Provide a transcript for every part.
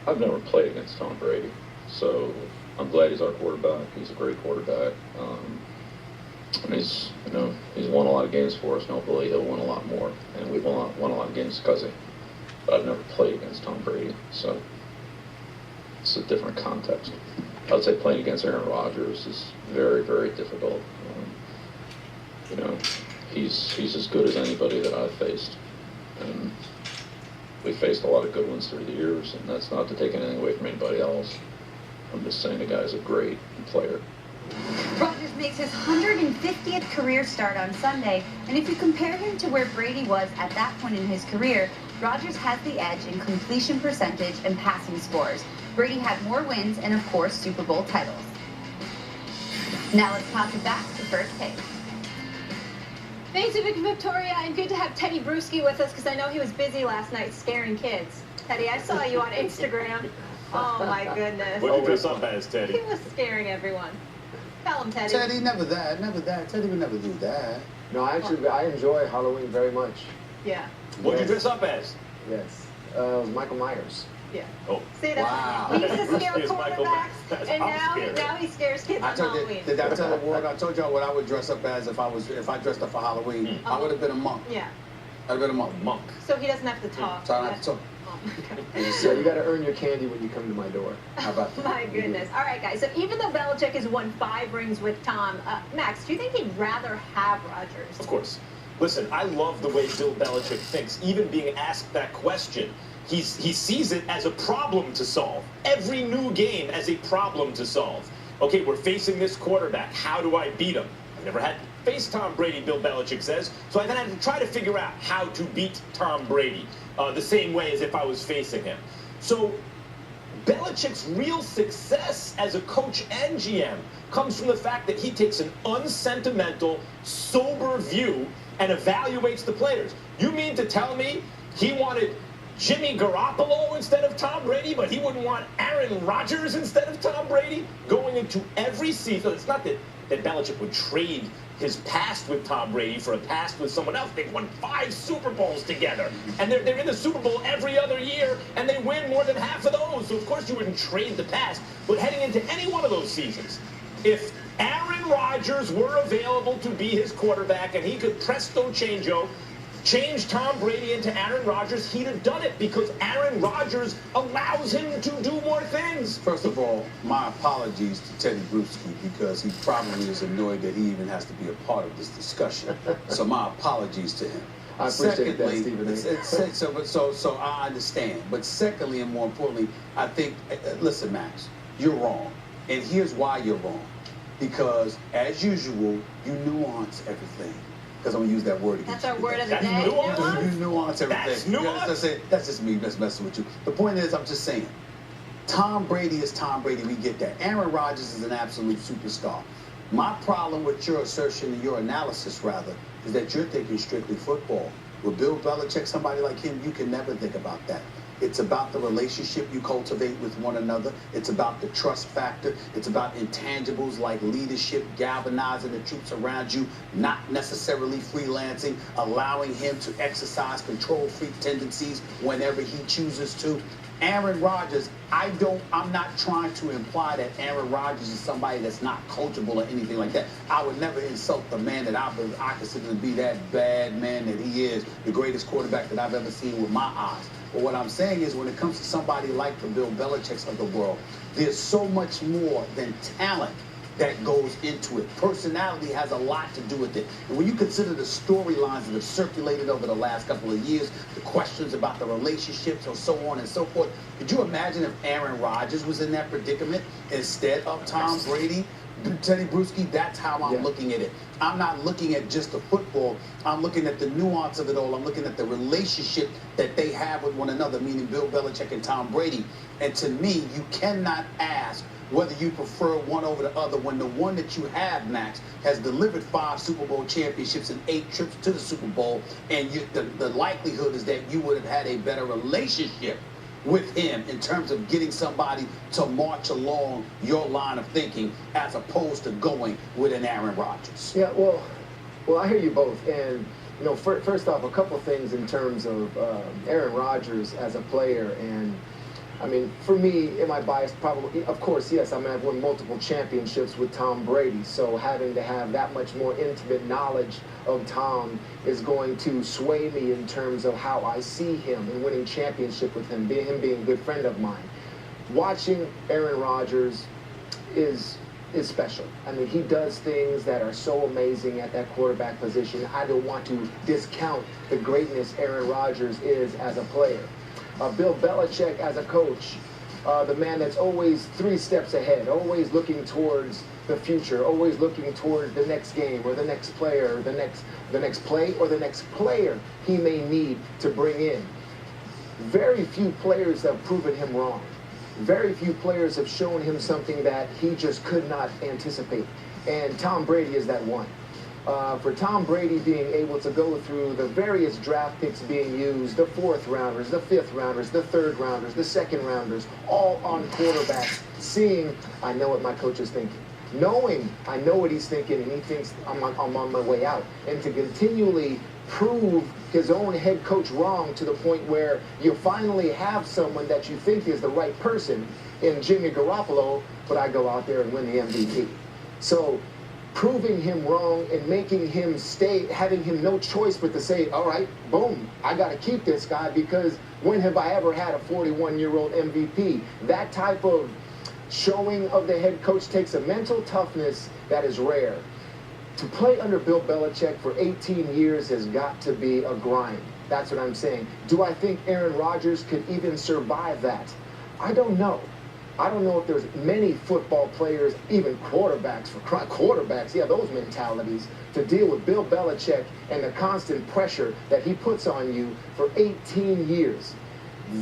I've never played against Tom Brady, so I'm glad he's our quarterback. He's a great quarterback. And he's won a lot of games for us, and hopefully he'll win a lot more. And we've won a lot of games because of him. But I've never played against Tom Brady, so it's a different context. I would say playing against Aaron Rodgers is very, very difficult. He's as good as anybody that I've faced. And we faced a lot of good ones through the years, and that's not to take anything away from anybody else. I'm just saying the guy's a great player. Rodgers makes his 150th career start on Sunday, and if you compare him to where Brady was at that point in his career, Rodgers has the edge in completion percentage and passing scores. Brady had more wins and, of course, Super Bowl titles. Now let's toss it back to First Take. Thanks to Victoria, and good to have Teddy Bruschi with us because I know he was busy last night scaring kids. Teddy, I saw you on Instagram. Oh my goodness. What did you dress up as, Teddy? He was scaring everyone. Tell him, Teddy. Teddy, never that. Teddy would never do that. No, actually, I enjoy Halloween very much. Yeah. What did you dress up as? Yes. Michael Myers. Yeah. Oh. See, that's Wow. He used to scare It's Michael quarterbacks, and now he scares kids on Halloween. Did I tell the world? I told y'all what I would dress up as if I dressed up for Halloween. I would have been a monk. Yeah. I'd have been a monk. Monk. So he doesn't have to talk. So I don't have to talk. So you got to earn your candy when you come to my door. How about that? My goodness. All right, guys. So even though Belichick has won 5 rings with Tom, Max, do you think he'd rather have Rodgers? Of course. Listen, I love the way Bill Belichick thinks. Even being asked that question, he sees it as a problem to solve. Every new game as a problem to solve. Okay, we're facing this quarterback. How do I beat him? I've never had to face Tom Brady, Bill Belichick says. So I then had to try to figure out how to beat Tom Brady the same way as if I was facing him. So Belichick's real success as a coach and GM comes from the fact that he takes an unsentimental, sober view and evaluates the players. You mean to tell me he wanted Jimmy Garoppolo instead of Tom Brady, but he wouldn't want Aaron Rodgers instead of Tom Brady? Going into every season, it's not that Belichick would trade his past with Tom Brady for a past with someone else. They've won 5 Super Bowls together, and they're in the Super Bowl every other year, and they win more than half of those. So of course you wouldn't trade the past, but heading into any one of those seasons, if Aaron Rodgers were available to be his quarterback and he could presto changeo, change Tom Brady into Aaron Rodgers, he'd have done it because Aaron Rodgers allows him to do more things. First of all, my apologies to Teddy Bruschi because he probably is annoyed that he even has to be a part of this discussion. So my apologies to him. I appreciate that, Stephen. So I understand. But secondly, and more importantly, I think, listen, Max, you're wrong. And here's why you're wrong. Because, as usual, you nuance everything. Because I'm going to use that word again. That's our word of the That's day. nuance? You nuance everything. That's nuance? That's just me that's messing with you. The point is, I'm just saying, Tom Brady is Tom Brady. We get that. Aaron Rodgers is an absolute superstar. My problem with your assertion and your analysis, rather, is that you're thinking strictly football. With Bill Belichick, somebody like him, you can never think about that. It's about the relationship you cultivate with one another. It's about the trust factor. It's about intangibles like leadership, galvanizing the troops around you, not necessarily freelancing, allowing him to exercise control freak tendencies whenever he chooses to. Aaron Rodgers, I'm not trying to imply that Aaron Rodgers is somebody that's not coachable or anything like that. I would never insult the man that I consider to be that bad man that he is, the greatest quarterback that I've ever seen with my eyes. But what I'm saying is when it comes to somebody like the Bill Belichicks of the world, there's so much more than talent that goes into it. Personality has a lot to do with it. And when you consider the storylines that have circulated over the last couple of years, the questions about the relationships and so on and so forth, could you imagine if Aaron Rodgers was in that predicament instead of Tom Brady? Teddy Bruschi, that's how I'm looking at it. I'm not looking at just the football. I'm looking at the nuance of it all. I'm looking at the relationship that they have with one another, meaning Bill Belichick and Tom Brady. And to me, you cannot ask whether you prefer one over the other when the one that you have, Max, has delivered 5 Super Bowl championships and 8 trips to the Super Bowl, and the likelihood is that you would have had a better relationship with him in terms of getting somebody to march along your line of thinking as opposed to going with an Aaron Rodgers. Yeah, well, I hear you both. And, you know, first off, a couple things in terms of Aaron Rodgers as a player. And I mean, for me, am I biased? Probably. Of course, yes. I mean, I've won multiple championships with Tom Brady, so having to have that much more intimate knowledge of Tom is going to sway me in terms of how I see him and winning championship with him being a good friend of mine. Watching Aaron Rodgers is special. I mean, he does things that are so amazing at that quarterback position. I don't want to discount the greatness Aaron Rodgers is as a player. Bill Belichick as a coach, the man that's always 3 steps ahead, always looking towards the future, always looking towards the next game or the next player, or the next play or the next player he may need to bring in. Very few players have proven him wrong. Very few players have shown him something that he just could not anticipate. And Tom Brady is that one. For Tom Brady being able to go through the various draft picks being used, the 4th rounders, the 5th rounders, the 3rd rounders, the 2nd rounders, all on quarterbacks, seeing, I know what my coach is thinking. Knowing, I know what he's thinking, and he thinks I'm on my way out. And to continually prove his own head coach wrong to the point where you finally have someone that you think is the right person in Jimmy Garoppolo, but I go out there and win the MVP. So proving him wrong and making him stay, having him no choice but to say, all right, boom, I got to keep this guy because when have I ever had a 41-year-old MVP? That type of showing of the head coach takes a mental toughness that is rare. To play under Bill Belichick for 18 years has got to be a grind. That's what I'm saying. Do I think Aaron Rodgers could even survive that? I don't know. I don't know if there's many football players, even quarterbacks, yeah, those mentalities, to deal with Bill Belichick and the constant pressure that he puts on you for 18 years.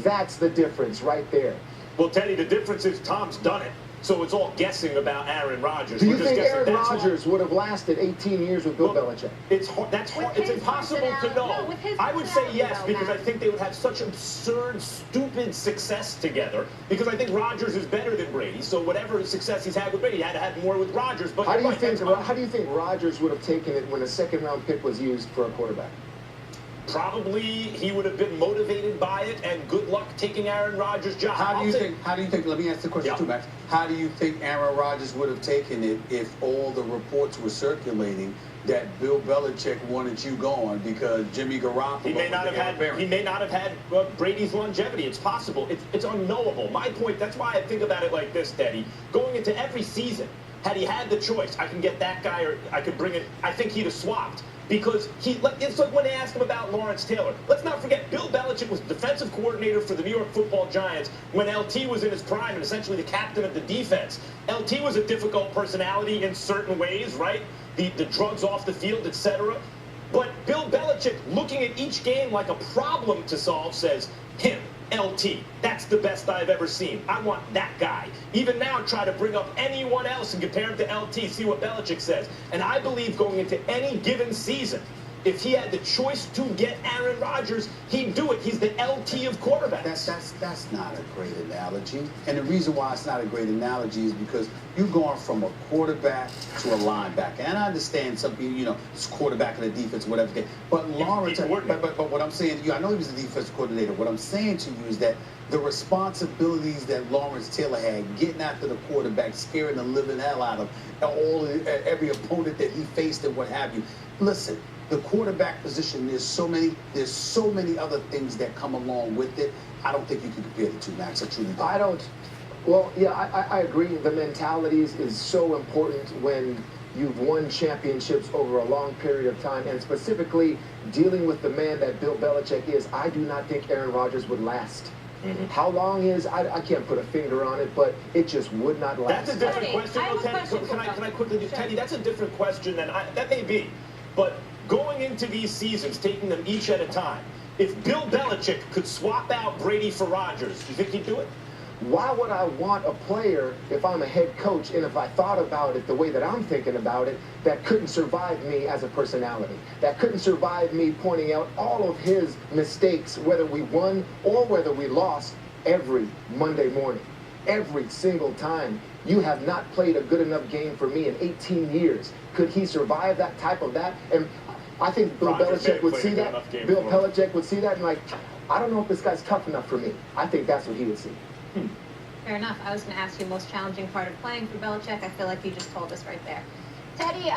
That's the difference right there. Well, Teddy, the difference is Tom's done it. So it's all guessing about Aaron Rodgers. Do you think Aaron Rodgers would have lasted 18 years with Bill Belichick? It's hard. That's hard. It's impossible to know. No, I would say yes because I think they would have such absurd, stupid success together. Because I think Rodgers is better than Brady. So whatever success he's had with Brady, he had to have more with Rodgers. But how do you think Rodgers would have taken it when a 2nd-round pick was used for a quarterback? Probably he would have been motivated by it, and good luck taking Aaron Rodgers' job. How do you think, let me ask the question too, Max. How do you think Aaron Rodgers would have taken it if all the reports were circulating that Bill Belichick wanted you gone because Jimmy Garoppolo... He may not have had Brady's longevity. It's possible. It's unknowable. My point, that's why I think about it like this, Teddy. Going into every season, had he had the choice, I can get that guy or I could bring it, I think he'd have swapped. Because it's like when they asked him about Lawrence Taylor. Let's not forget, Bill Belichick was defensive coordinator for the New York Football Giants when LT was in his prime and essentially the captain of the defense. LT was a difficult personality in certain ways, right? The drugs off the field, etc. But Bill Belichick, looking at each game like a problem to solve, says, him, LT, that's the best I've ever seen. I want that guy. Even now, try to bring up anyone else and compare him to LT, see what Belichick says. And I believe going into any given season, if he had the choice to get Aaron Rodgers, he'd do it. He's the LT of quarterbacks. That's not a great analogy. And the reason why it's not a great analogy is because you're going from a quarterback to a linebacker. And I understand some people, you know, it's quarterback in the defense, whatever. But Lawrence, but what I'm saying to you, I know he was the defensive coordinator. What I'm saying to you is that the responsibilities that Lawrence Taylor had, getting after the quarterback, scaring the living hell out of every opponent that he faced and what have you. Listen, the quarterback position, there's so many other things that come along with it. I don't think you can compare the two, Max. I truly don't. I don't. Well, yeah, I agree. The mentalities is so important when you've won championships over a long period of time, and specifically dealing with the man that Bill Belichick is. I do not think Aaron Rodgers would last. Mm-hmm. How long is, I can't put a finger on it, but it just would not last. That's a different question. Can I quickly, Teddy, that's a different question than that may be. But going into these seasons, taking them each at a time, if Bill Belichick could swap out Brady for Rodgers, do you think he'd do it? Why would I want a player, if I'm a head coach, and if I thought about it the way that I'm thinking about it, that couldn't survive me as a personality, that couldn't survive me pointing out all of his mistakes, whether we won or whether we lost, every Monday morning, every single time? You have not played a good enough game for me in 18 years. Could he survive that type of that? And I think Bill Belichick would see that. Bill Belichick would see that and like, I don't know if this guy's tough enough for me. I think that's what he would see. Fair enough. I was going to ask you most challenging part of playing for Belichick. I feel like you just told us right there. Teddy,